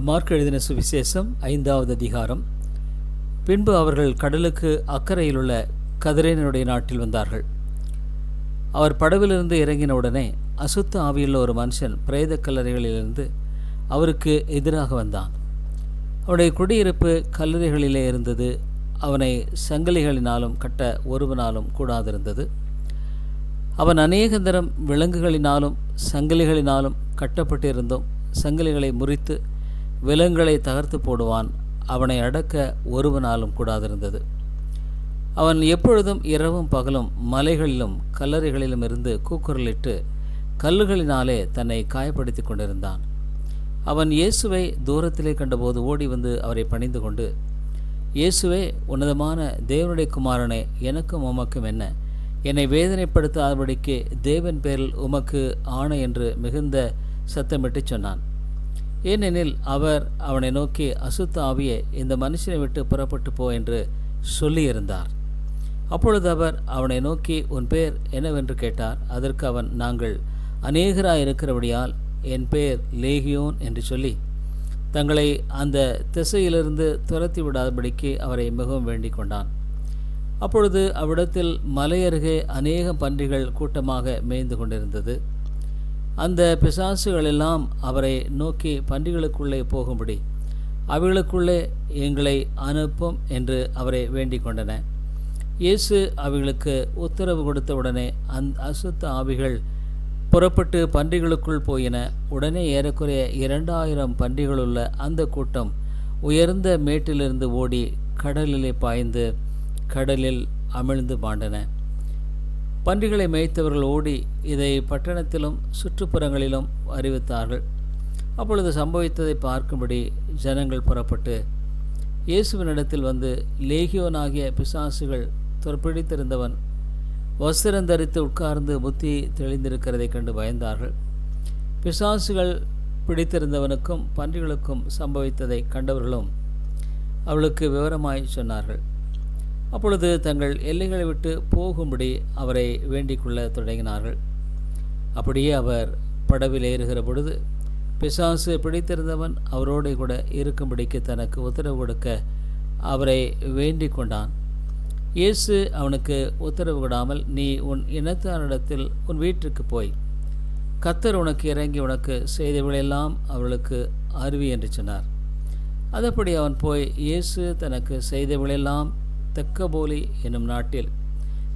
Mark எழுதின சுவிசேஷம் 5வது அதிகாரம். பின்பு அவர்கள் கடலுக்கு அக்கறையிலுள்ள கதிரேனருடைய நாட்டில் வந்தார்கள். அவர் படவிலிருந்து இறங்கின உடனே அசுத்த ஆவியுள்ள ஒரு மனுஷன் பிரேத கல்லறைகளிலிருந்து அவருக்கு எதிராக வந்தான். அவனுடைய குடியிருப்பு கல்லறைகளிலே இருந்தது. அவனை சங்கிலிகளினாலும் கட்ட ஒருவனாலும் கூடாதிருந்தது. அவன் அநேகந்தரம் விலங்குகளினாலும் சங்கிலிகளினாலும் கட்டப்பட்டிருந்தும் சங்கிலிகளை முறித்து விலங்குகளை தகர்த்து போடுவான். அவனை அடக்க ஒருவனாலும் கூடாதிருந்தது. அவன் எப்பொழுதும் இரவும் பகலும் மலைகளிலும் கல்லறைகளிலும் இருந்து கூக்குரலிட்டு கல்லுகளினாலே தன்னை காயப்படுத்தி கொண்டிருந்தான். அவன் இயேசுவை தூரத்திலே கண்டபோது ஓடி வந்து அவரை பணிந்து கொண்டு, இயேசுவே, உன்னதமான தேவனுடைய குமாரனே, எனக்கும் உமக்கும் என்ன? என்னை வேதனைப்படுத்தாதபடிக்கு தேவன் பேரில் உமக்கு ஆணை என்று மிகுந்த சத்தமிட்டு சொன்னான். ஏனெனில் அவர் அவனை நோக்கி, அசுத்த ஆவியே, இந்த மனுஷனை விட்டு புறப்பட்டு போ என்று சொல்லியிருந்தார். அப்பொழுது அவர் அவனை நோக்கி, உன் பேர் என்னவென்று கேட்டார். அதற்கு அவன், நாங்கள் அநேகராய் இருக்கிறபடியால் என் பேர் லேகியோன் என்று சொல்லி தங்களை அந்த திசையிலிருந்து துரத்தி விடாதபடிக்கு அவரை மிகவும் வேண்டிக் கொண்டான். அப்பொழுது அவ்விடத்தில் மலையருகே அநேக பன்றிகள் கூட்டமாக மேய்ந்து கொண்டிருந்தது. அந்த பிசாசுகள் எல்லாம் அவரை நோக்கி, பன்றிகளுக்குள்ளே போகும்படி அவைகளுக்குள்ளே எங்களை அனுப்பும் என்று அவரை வேண்டிக் கொண்டன. இயேசு அவைகளுக்கு உத்தரவு கொடுத்தவுடனே அசுத்த ஆவிகள் புறப்பட்டு பன்றிகளுக்குள் போயின. உடனே ஏறக்குறைய 2000 பன்றிகளுள்ள அந்த கூட்டம் உயர்ந்த மேட்டிலிருந்து ஓடி கடலிலே பாய்ந்து கடலில் அமிழ்ந்து மாண்டன. பன்றிகளை மேய்த்தவர்கள் ஓடி இதை பட்டணத்திலும் சுற்றுப்புறங்களிலும் அறிவித்தார்கள். அப்பொழுது சம்பவித்ததை பார்க்கும்படி ஜனங்கள் புறப்பட்டு இயேசுவினிடத்தில் வந்து, லேகியோனாகிய பிசாசுகள் பிடித்திருந்தவன் வஸ்திரந்தரித்து உட்கார்ந்து புத்தி தெளிந்திருக்கிறதை கண்டு பயந்தார்கள். பிசாசுகள் பிடித்திருந்தவனுக்கும் பன்றிகளுக்கும் சம்பவித்ததை கண்டவர்களும் அவளுக்கு விவரமாய் சொன்னார்கள். அப்பொழுது தங்கள் எல்லைகளை விட்டு போகும்படி அவரை வேண்டிக் கொள்ள தொடங்கினார்கள். அப்படியே அவர் படவில் ஏறுகிற பொழுது பிசாசு பிடித்திருந்தவன் அவரோடு கூட இருக்கும்படிக்கு தனக்கு உத்தரவு கொடுக்க அவரை வேண்டிக் கொண்டான். இயேசு அவனுக்கு உத்தரவு கொடாமல், நீ உன் இனத்தாரிடத்தில் உன் வீட்டிற்கு போய் கர்த்தர் உனக்கு இறங்கி உனக்கு செய்தவர்களெல்லாம் அவர்களுக்கு அறிவி என்று சொன்னார். அதப்படி அவன் போய் இயேசு தனக்கு செய்தவர்களெல்லாம் தெக்கபோலி என்னும் நாட்டில்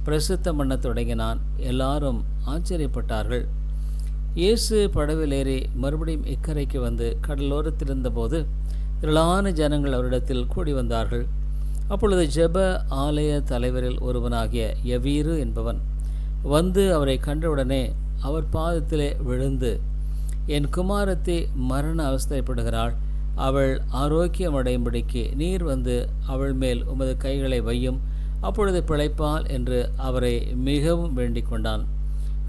பிரசித்தம் பண்ண தொடங்கினான். எல்லாரும் ஆச்சரியப்பட்டார்கள். இயேசு படவில் ஏறி மறுபடியும் இக்கரைக்கு வந்து கடலோரத்திலிருந்தபோது திரளான ஜனங்கள் அவரிடத்தில் கூடி வந்தார்கள். அப்பொழுது ஜெப ஆலய தலைவரில் ஒருவனாகிய யவீரு என்பவன் வந்து அவரை கண்டவுடனே அவர் பாதத்திலே விழுந்து, என் குமாரத்தி மரண அவஸ்தைப்படுகிறாள், அவள் ஆரோக்கியமடையும்படிக்கு நீர் வந்து அவள் மேல் உமது கைகளை வையும், அப்பொழுது பிழைப்பாள் என்று அவரை மிகவும் வேண்டிக் கொண்டான்.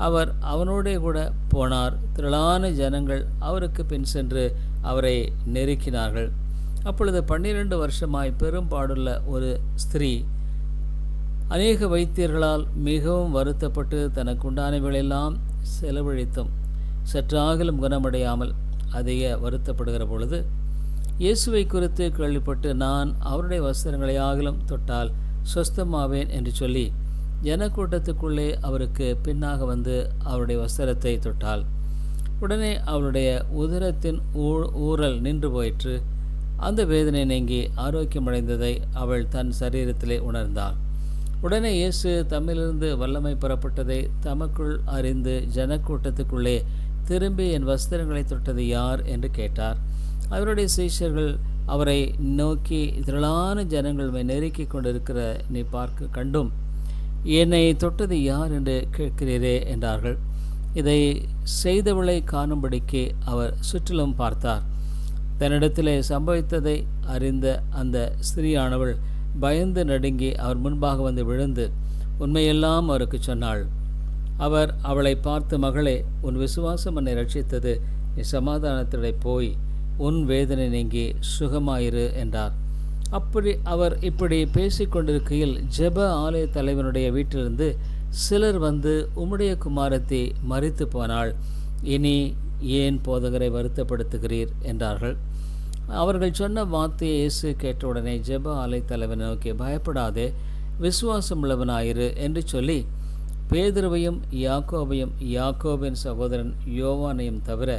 அவர் அவனோடே கூட போனார். திரளான ஜனங்கள் அவருக்கு பின் சென்று அவரை நெருக்கினார்கள். அப்பொழுது 12 வருஷமாய் பெரும்பாடுள்ள ஒரு ஸ்திரீ அநேக வைத்தியர்களால் மிகவும் வருத்தப்பட்டு தனக்கு உண்டானவைகளெல்லாம் செலவழித்தும் சற்றாகிலும் குணமடையாமல் அதிக வருத்தப்படுகிற பொழுது இயேசுவை குறித்து கேள்விப்பட்டு, நான் அவருடைய வஸ்திரங்களையாகிலும் தொட்டால் சொஸ்தமாவேன் என்று சொல்லி ஜனக்கூட்டத்துக்குள்ளே அவருக்கு பின்னாக வந்து அவருடைய வஸ்திரத்தை தொட்டாள். உடனே அவளுடைய உதரத்தின் ஊறல் நின்று போயிற்று. அந்த வேதனை நீங்கி ஆரோக்கியமடைந்ததை அவள் தன் சரீரத்திலே உணர்ந்தாள். உடனே இயேசு தம்மிலிருந்து வல்லமை புறப்பட்டதை தமக்குள் அறிந்து ஜனக்கூட்டத்துக்குள்ளே திரும்பி, என் வஸ்திரங்களை தொட்டது யார் என்று கேட்டார். அவருடைய சீஷர்கள் அவரை நோக்கி, திரளான ஜனங்கள் நெருக்கி கொண்டிருக்கிற நீ பார்க்க கண்டும் என்னை தொட்டது யார் என்று கேட்கிறீரே என்றார்கள். இதை செய்தவளை காணும்படிக்கு அவர் சுற்றிலும் பார்த்தார். தன்னிடத்திலே சம்பவித்ததை அறிந்த அந்த ஸ்திரீயானவள் பயந்து நடுங்கி அவர் முன்பாக வந்து விழுந்து உண்மையெல்லாம் அவருக்கு சொன்னாள். அவர் அவளை பார்த்து, மகளே, உன் விசுவாசம் என்னை ரட்சித்தது, நீ சமாதானத்திலே போய் உன் வேதனை நீங்கி சுகமாயிரு என்றார். அவர் இப்படி பேசிக்கொண்டிருக்கையில் ஜெப ஆலய தலைவனுடைய வீட்டிலிருந்து சிலர் வந்து, உம்முடைய குமாரத்தி மரித்து போனாள், இனி ஏன் போதகரை வருத்தப்படுத்துகிறீர் என்றார்கள். அவர்கள் சொன்ன வார்த்தையை இயேசு கேட்டவுடனே ஜெப ஆலை தலைவனை நோக்கி, பயப்படாதே, விசுவாசமுள்ளவனாயிரு என்று சொல்லி பேதுருவையும் யாக்கோபையும் யாக்கோபின் சகோதரன் யோவானையும் தவிர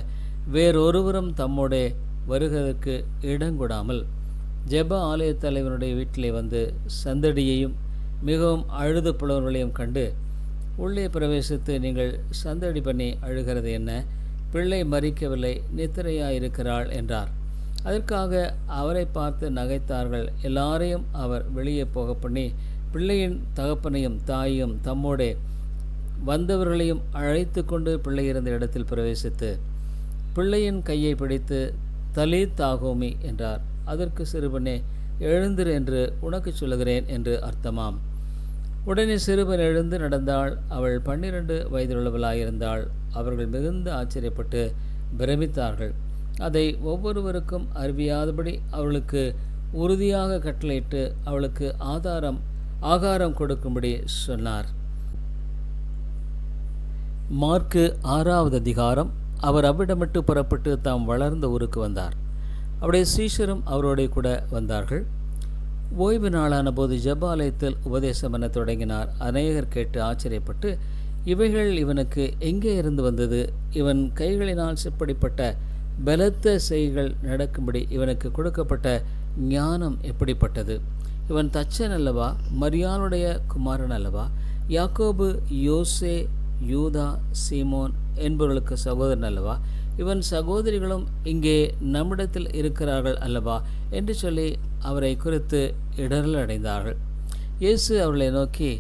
வேறொருவரும் தம்மோடே வருகிறதற்கு இடங்கொடாமல் ஜெப ஆலய தலைவனுடைய வீட்டிலே வந்து சந்தடியையும் மிகவும் அழுது புலவர்களையும் கண்டு உள்ளே பிரவேசித்து, நீங்கள் சந்தடி பண்ணி அழுகிறது என்ன? பிள்ளை மரிக்கவில்லை, நித்திரையாயிருக்கிறாள் என்றார். அதற்காக அவரை பார்த்து நகைத்தார்கள். எல்லாரையும் அவர் வெளியே போக பண்ணி பிள்ளையின் தகப்பனையும் தாயையும் தம்மோடே வந்தவர்களையும் அழைத்து கொண்டு பிள்ளை இருந்த இடத்தில் பிரவேசித்து பிள்ளையின் கையை பிடித்து தலீத் தாகோமி என்றார். அதற்கு சிறுவனே, எழுந்திரு என்று உனக்கு சொல்லுகிறேன் என்று அர்த்தமாம். உடனே சிறுவன் எழுந்து நடந்தாள். அவள் 12 வயதுள்ளவளாயிருந்தாள். அவர்கள் மிகுந்த ஆச்சரியப்பட்டு பிரமித்தார்கள். அதை ஒவ்வொருவருக்கும் அறிவியாதபடி அவளுக்கு உறுதியாக கட்டளையிட்டு அவளுக்கு ஆகாரம் கொடுக்கும்படி சொன்னார். மார்க்கு 6வது அதிகாரம். அவர் அவ்விடமிட்டு புறப்பட்டு தாம் வளர்ந்த ஊருக்கு வந்தார். அவருடைய சீஷரும் அவரோடு கூட வந்தார்கள். ஓய்வு நாளான போது ஜெபாலயத்தில் உபதேசம் என தொடங்கினார். அநேகர் கேட்டு ஆச்சரியப்பட்டு, இவைகள் இவனுக்கு எங்கே இருந்து வந்தது? இவன் கைகளினால் சிப்படிப்பட்ட பலத்த செய்கள் நடக்கும்படி இவனுக்கு கொடுக்கப்பட்ட ஞானம் எப்படிப்பட்டது? இவன் தச்சன் அல்லவா? மரியாளுடைய குமாரன் அல்லவா? யாக்கோபு, யோசே, யூதா, சீமோன் என்பவர்களுக்கு சகோதரன் அல்லவா? இவன் சகோதரிகளும் இங்கே நம்மிடத்தில் இருக்கிறார்கள் அல்லவா? என்று சொல்லி அவரை குறித்து இடரல் அடைந்தார்கள். இயேசு அவர்களை நோக்கி,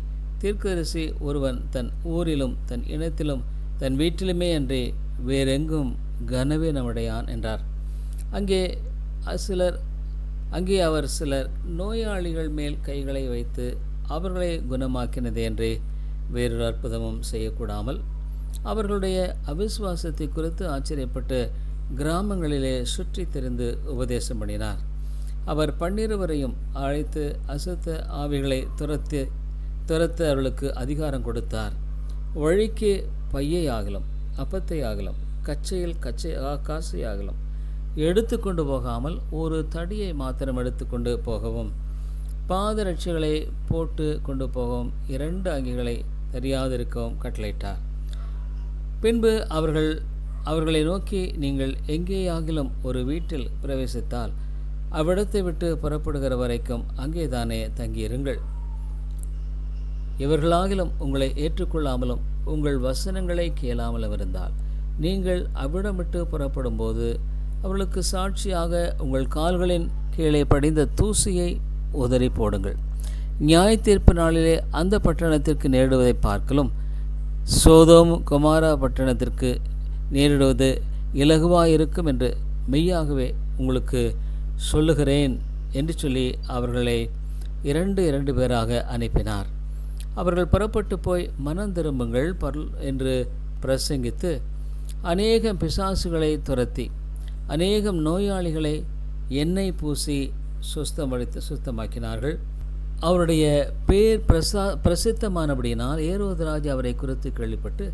தீர்க்கதரிசி ஒருவன் தன் ஊரிலும் தன் இனத்திலும் தன் வீட்டிலுமே அன்றி வேறெங்கும் கனவீனமடையான் என்றார். அங்கே அவர் சிலர் நோயாளிகள் மேல் கைகளை வைத்து அவர்களை குணமாக்கினதே என்று வேறொரு அற்புதமும் செய்யக்கூடாமல் அவர்களுடைய அவிசுவாசத்தை குறித்து ஆச்சரியப்பட்டு கிராமங்களிலே சுற்றி திரிந்து உபதேசம் பண்ணினார். அவர் 12 அழைத்து அசுத்த ஆவிகளை துரத்த அவர்களுக்கு அதிகாரம் கொடுத்தார். வழிக்கு பையை ஆகலும் அப்பத்தை ஆகலும் கச்சையில் காசை ஆகலும் எடுத்து கொண்டு போகாமல் ஒரு தடியை மாத்திரம் எடுத்து கொண்டு போகவும், பாதரட்சைகளை போட்டு கொண்டு போகவும், 2 அங்கிகளை தெரியாதிருக்கவும் கட்டளையிட்டார். பின்பு அவர்களை நோக்கி, நீங்கள் எங்கேயாகிலும் ஒரு வீட்டில் பிரவேசித்தால் அவ்விடத்தை விட்டு புறப்படுகிற வரைக்கும் அங்கேதானே தங்கியிருங்கள். இவர்களாகிலும் உங்களை ஏற்றுக்கொள்ளாமலும் உங்கள் வசனங்களை கேளாமலும் இருந்தால் நீங்கள் அவ்விடம் விட்டு புறப்படும் போது அவர்களுக்கு சாட்சியாக உங்கள் கால்களின் கீழே படிந்த தூசியை உதறி போடுங்கள். நியாய தீர்ப்பு நாளிலே அந்த பட்டணத்திற்கு நேரிடுவதை பார்க்கலும் சோதோம் கொமாரா பட்டணத்திற்கு நேரிடுவது இலகுவாயிருக்கும் என்று மெய்யாகவே உங்களுக்கு சொல்லுகிறேன் என்று சொல்லி அவர்களை 2 பேராக அனுப்பினார். அவர்கள் புறப்பட்டு போய் மனம் திரும்புங்கள் என்று பிரசங்கித்து அநேகம் பிசாசுகளை துரத்தி அநேகம் நோயாளிகளை எண்ணெய் பூசி சுத்தமாக்கினார்கள். அவருடைய பேர் பிரசித்தமானபடியினால் ஏரோது ராஜா அவரை குறித்து கேள்விப்பட்டு,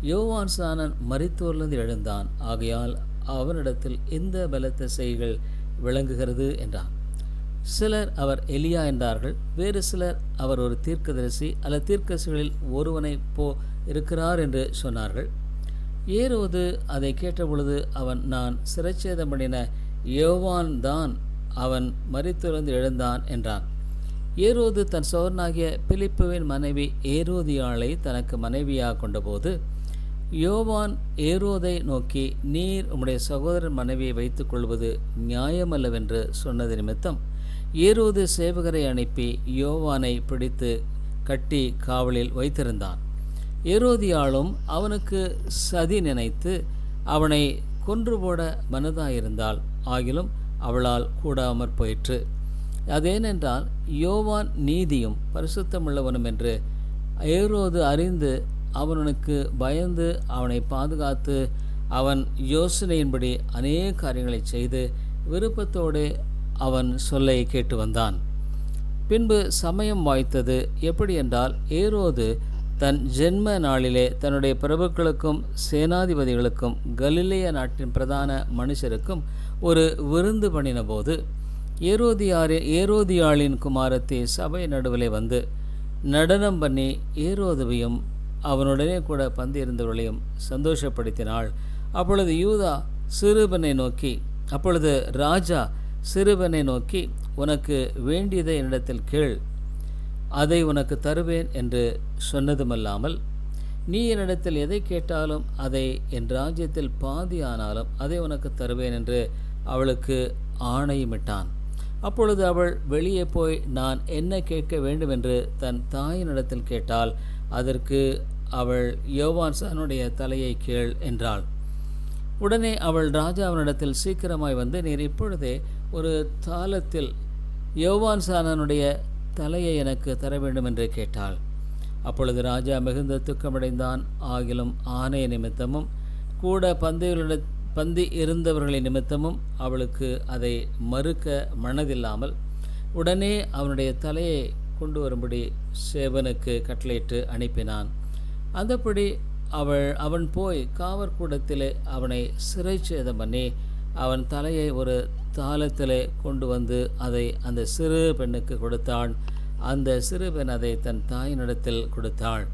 யோவான் ஸ்நானன் மரித்தோரிலிருந்து எழுந்தான், ஆகையால் அவனிடத்தில் இந்த பலத்த செய்கள் விளங்குகிறது என்றான். சிலர் அவர் எலியா என்றார்கள். வேறு சிலர் அவர் ஒரு தீர்க்கதரிசி அல்லது தீர்க்கதரிசிகளில் ஒருவனை இருக்கிறார் என்று சொன்னார்கள். ஏரோது அதை கேட்டபொழுது அவன், நான் சிரச்சேதம் பண்ணின யோவான் தான் அவன் மரித்தோரிலிருந்து எழுந்தான் என்றான். ஏரோது தன் சோதரனாகிய பிலிப்புவின் மனைவி ஏரோதியாளை தனக்கு மனைவியாக கொண்டபோது யோவான் ஏரோதை நோக்கி, நீர் உம்முடைய சகோதரன் மனைவியை வைத்துக் கொள்வது நியாயமல்லவென்று சொன்னது நிமித்தம் ஏரோது சேவகரை அனுப்பி யோவானை பிடித்து கட்டி காவலில் வைத்திருந்தான். ஏரோதியாளும் அவனுக்கு சதி நினைத்து அவனை கொன்று போட மனதாயிருந்தாள். ஆகிலும் அவளால் கூடாமற் போயிற்று. அதேனென்றால் யோவான் நீதியும் பரிசுத்தமுள்ளவனும் என்று ஏரோது அறிந்து அவனுக்கு பயந்து அவனை பாதுகாத்து அவன் யோசனையின்படி அநேக காரியங்களை செய்து விருப்பத்தோடு அவன் சொல்லை கேட்டு வந்தான். பின்பு சமயம் வாய்த்தது. எப்படி என்றால், ஏரோது தன் ஜென்ம நாளிலே தன்னுடைய பிரபுக்களுக்கும் சேனாதிபதிகளுக்கும் கலிலேய நாட்டின் பிரதான மனுஷருக்கும் ஒரு விருந்து பண்ணினபோது ஏரோதியாளின் குமாரத்தி சபை நடுவிலே வந்து நடனம் பண்ணி ஏரோதுவையும் அவனுடனே கூட பந்தியிருந்தவர்களையும் சந்தோஷப்படுத்தினாள். அப்பொழுது ராஜா சிறுவனை நோக்கி, உனக்கு வேண்டியதை என்னிடத்தில் கேள், அதை உனக்கு தருவேன் என்று சொன்னதுமல்லாமல், நீ என்னிடத்தில் எதை கேட்டாலும் அதை என் ராஜ்யத்தில் பாதி ஆனாலும் அதை உனக்கு தருவேன் என்று அவளுக்கு ஆணையுமிட்டான். அப்பொழுது அவள் வெளியே போய் நான் என்ன கேட்க வேண்டும் என்று தன் தாயினிடத்தில் கேட்டால், அதற்கு அவள் யோவான்சானுடைய தலையை கேள் என்றாள். உடனே அவள் ராஜாவினிடத்தில் சீக்கிரமாய் வந்து, நீர் இப்பொழுதே ஒரு தாளத்தில் யோவான்சானனுடைய தலையை எனக்கு தர வேண்டும் என்று கேட்டாள். அப்பொழுது ராஜா மிகுந்த துக்கமடைந்தான். ஆகிலும் ஆணைய நிமித்தமும் கூட பந்தி இருந்தவர்களின் நிமித்தமும் அவளுக்கு அதை மறுக்க மனதில்லாமல் உடனே அவனுடைய தலையை கொண்டு வரும்படி சேவனுக்கு கட்டளையிட்டு அனுப்பினான். அந்தபடி அவன் போய் காவற்கூடத்திலே அவனை சிறைச்சேதம் பண்ணி அவன் தலையை ஒரு தாளத்திலே கொண்டு வந்து அதை அந்த சிறு பெண்ணுக்கு கொடுத்தான். அந்த சிறு பெண் அதை தன் தாயினிடத்தில் கொடுத்தாள்.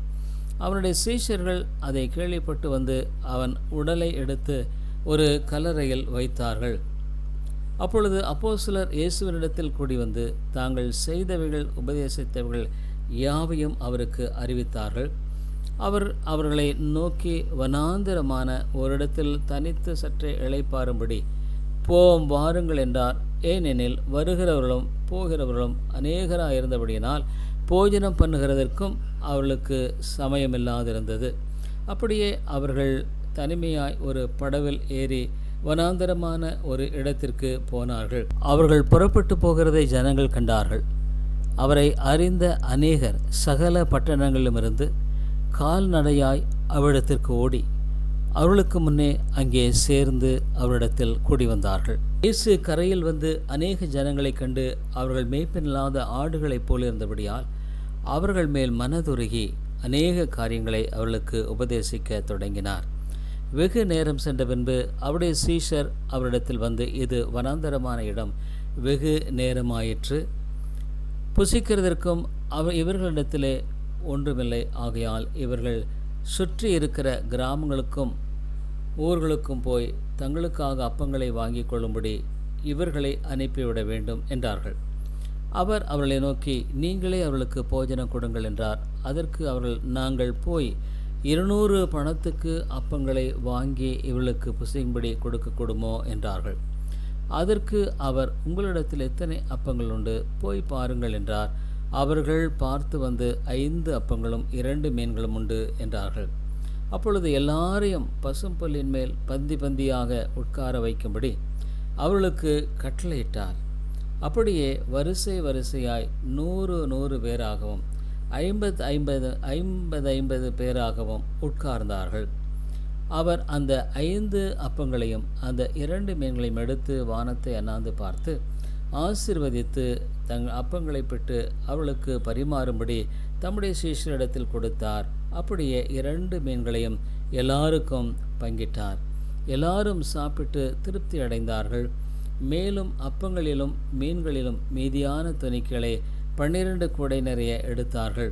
அவனுடைய சீஷர்கள் அதை கேள்விப்பட்டு வந்து அவன் உடலை எடுத்து ஒரு கல்லறையில் வைத்தார்கள். அப்பொழுது அப்போஸ்தலர் இயேசுவினிடத்தில் கூடி வந்து தாங்கள் செய்தவைகள் உபதேசித்தவைகள் யாவையும் அவருக்கு அறிவித்தார்கள். அவர் அவர்களை நோக்கி, வனாந்திரமான ஓரிடத்தில் தனித்து சற்றே இளைப்பாறும்படி வாருங்கள் என்றார். ஏனெனில் வருகிறவர்களும் போகிறவர்களும் அநேகராக இருந்தபடியினால் போஜனம் பண்ணுகிறதற்கும் அவர்களுக்கு சமயமில்லாதிருந்தது. அப்படியே அவர்கள் தனிமையாய் ஒரு படவில் ஏறி வனாந்தரமான ஒரு இடத்திற்கு போனார்கள். அவர்கள் புறப்பட்டு போகிறதை ஜனங்கள் கண்டார்கள். அவரை அறிந்த அநேகர் சகல பட்டணங்களிலுமிருந்து கால்நடையாய் அவரிடத்திற்கு ஓடி அவர்களுக்கு முன்னே அங்கே சேர்ந்து அவரிடத்தில் கூடி வந்தார்கள். இயேசு கரையில் வந்து அநேக ஜனங்களை கண்டு அவர்கள் மேய்ப்பனில்லாத ஆடுகளைப் போலிருந்தபடியால் அவர்கள் மேல் மனதுருகி அநேக காரியங்களை அவர்களுக்கு உபதேசிக்க தொடங்கினார். வெகு நேரம் சென்ற பின்பு அவருடைய சீஷர் அவரிடத்தில் வந்து, இது வனாந்தரமான இடம், வெகு நேரமாயிற்று, புசிக்கிறதற்கும் இவர்களிடத்திலே ஒன்றுமில்லை. ஆகையால் இவர்கள் சுற்றி இருக்கிற கிராமங்களுக்கும் ஊர்களுக்கும் போய் தங்களுக்காக அப்பங்களை வாங்கி கொள்ளும்படி இவர்களை அனுப்பிவிட வேண்டும் என்றார்கள். அவர் அவர்களை நோக்கி, நீங்களே அவர்களுக்கு போஜனம் கொடுங்கள் என்றார். அதற்கு அவர்கள், நாங்கள் போய் 200 பணத்துக்கு அப்பங்களை வாங்கி இவர்களுக்கு புசியும்படி கொடுக்கக்கூடுமோ என்றார்கள். அதற்கு அவர், உங்களிடத்தில் எத்தனை அப்பங்கள் உண்டு, போய் பாருங்கள் என்றார். அவர்கள் பார்த்து வந்து, 5 அப்பங்களும் 2 மீன்களும் உண்டு என்றார்கள். அப்பொழுது எல்லாரையும் பசும்புல்லின் மேல் பந்தி பந்தியாக உட்கார வைக்கும்படி அவர்களுக்கு கட்டளையிட்டார். அப்படியே வரிசை வரிசையாய் 100 பேராகவும் 50 பேராகவும் உட்கார்ந்தார்கள். அவர் அந்த 5 அப்பங்களையும் அந்த 2 மீன்களையும் எடுத்து வானத்தை அண்ணாந்து பார்த்து ஆசீர்வதித்து தங்கள் அப்பங்களை பெற்று அவர்களுக்கு பரிமாறும்படி தம்முடைய சீஷரிடத்தில் கொடுத்தார். அப்படியே 2 மீன்களையும் எல்லாருக்கும் பங்கிட்டார். எல்லாரும் சாப்பிட்டு திருப்தி அடைந்தார்கள். மேலும் அப்பங்களிலும் மீன்களிலும் மீதியான துணிக்கைகளை 12 கூடை நிறைய எடுத்தார்கள்.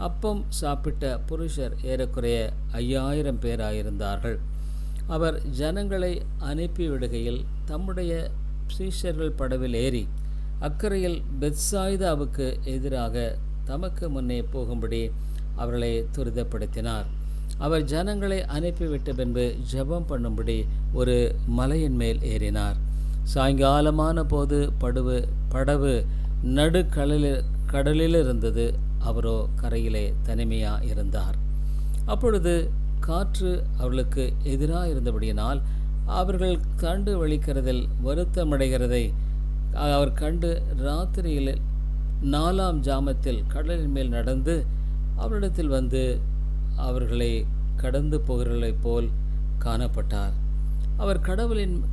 அப்பம் சாப்பிட்ட புருஷர் ஏறக்குறைய 5000 பேராயிருந்தார்கள். அவர் ஜனங்களை அனுப்பிவிடுகையில் தம்முடைய சீஷர்கள் படவில் ஏறி அக்கரையில் பெத்சாய்தாவுக்கு எதிராக தமக்கு முன்னே போகும்படி அவர்களை துரிதப்படுத்தினார். அவர் ஜனங்களை அனுப்பிவிட்ட பின்பு ஜெபம் பண்ணும்படி ஒரு மலையின் மேல் ஏறினார். சாயங்காலமான போது படவு கடலில் இருந்தது. அவரோ கரையிலே தனிமையாக இருந்தார். அப்பொழுது காற்று அவர்களுக்கு எதிராக இருந்தபடியினால் அவர்கள் கண்டு வலிக்கிறதில் வருத்தமடைகிறதை அவர் கண்டு ராத்திரியில் 4ஆம் ஜாமத்தில் கடலின் மேல் நடந்து அவரிடத்தில் வந்து அவர்களை கடந்து போகிறவர்களைப் போல் காணப்பட்டார். அவர்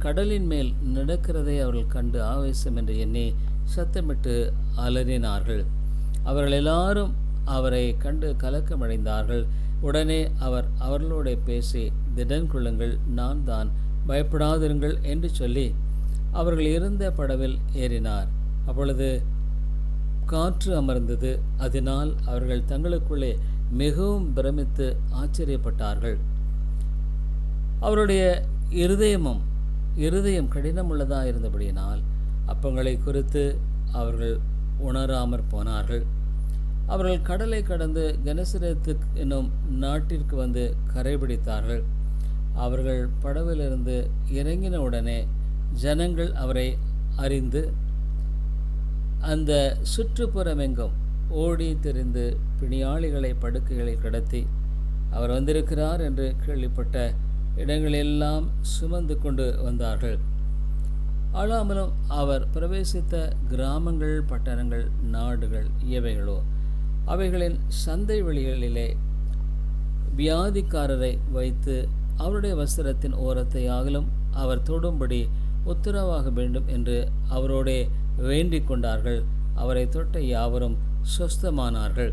கடலின் மேல் நடக்கிறதை அவர்கள் கண்டு ஆவேசம் என்று எண்ணி சத்தமிட்டு அலறினார்கள். அவர்கள் எல்லாரும் அவரை கண்டு கலக்கமடைந்தார்கள். உடனே அவர் அவர்களோட பேசி, திடன் கொள்ளுங்கள், நான் தான், பயப்படாதிருங்கள் என்று சொல்லி அவர்கள் இருந்த படவில் ஏறினார். அப்பொழுது காற்று அமர்ந்தது. அதனால் அவர்கள் தங்களுக்குள்ளே மிகவும் பிரமித்து ஆச்சரியப்பட்டார்கள். அவருடைய இருதயம் கடினமுள்ளதாக இருந்தபடியினால் அப்பங்களை குறித்து அவர்கள் உணராமற் போனார்கள். அவர்கள் கடலை கடந்து கெனசரேத்து என்னும் நாட்டிற்கு வந்து கரைபிடித்தார்கள். அவர்கள் படவிலிருந்து இறங்கின உடனே ஜனங்கள் அவரை அறிந்து அந்த சுற்றுப்புறமெங்கும் ஓடி திரிந்து பிணியாளிகளை படுக்கைகளை கடத்தி அவர் வந்திருக்கிறார் என்று கேள்விப்பட்ட இடங்களெல்லாம் சுமந்து கொண்டு வந்தார்கள். ஆளாமலும் அவர் பிரவேசித்த கிராமங்கள், பட்டணங்கள், நாடுகள் எவைகளோ அவைகளின் சந்தை வெளிகளிலே வியாதிக்காரரை வைத்து அவருடைய வஸ்திரத்தின் ஓரத்தை ஆகலும் அவர் தொடும்படி உத்தரவாக வேண்டும் என்று அவரோடே வேண்டிக் கொண்டார்கள். அவரை தொட்ட யாவரும் சொஸ்தமானார்கள்.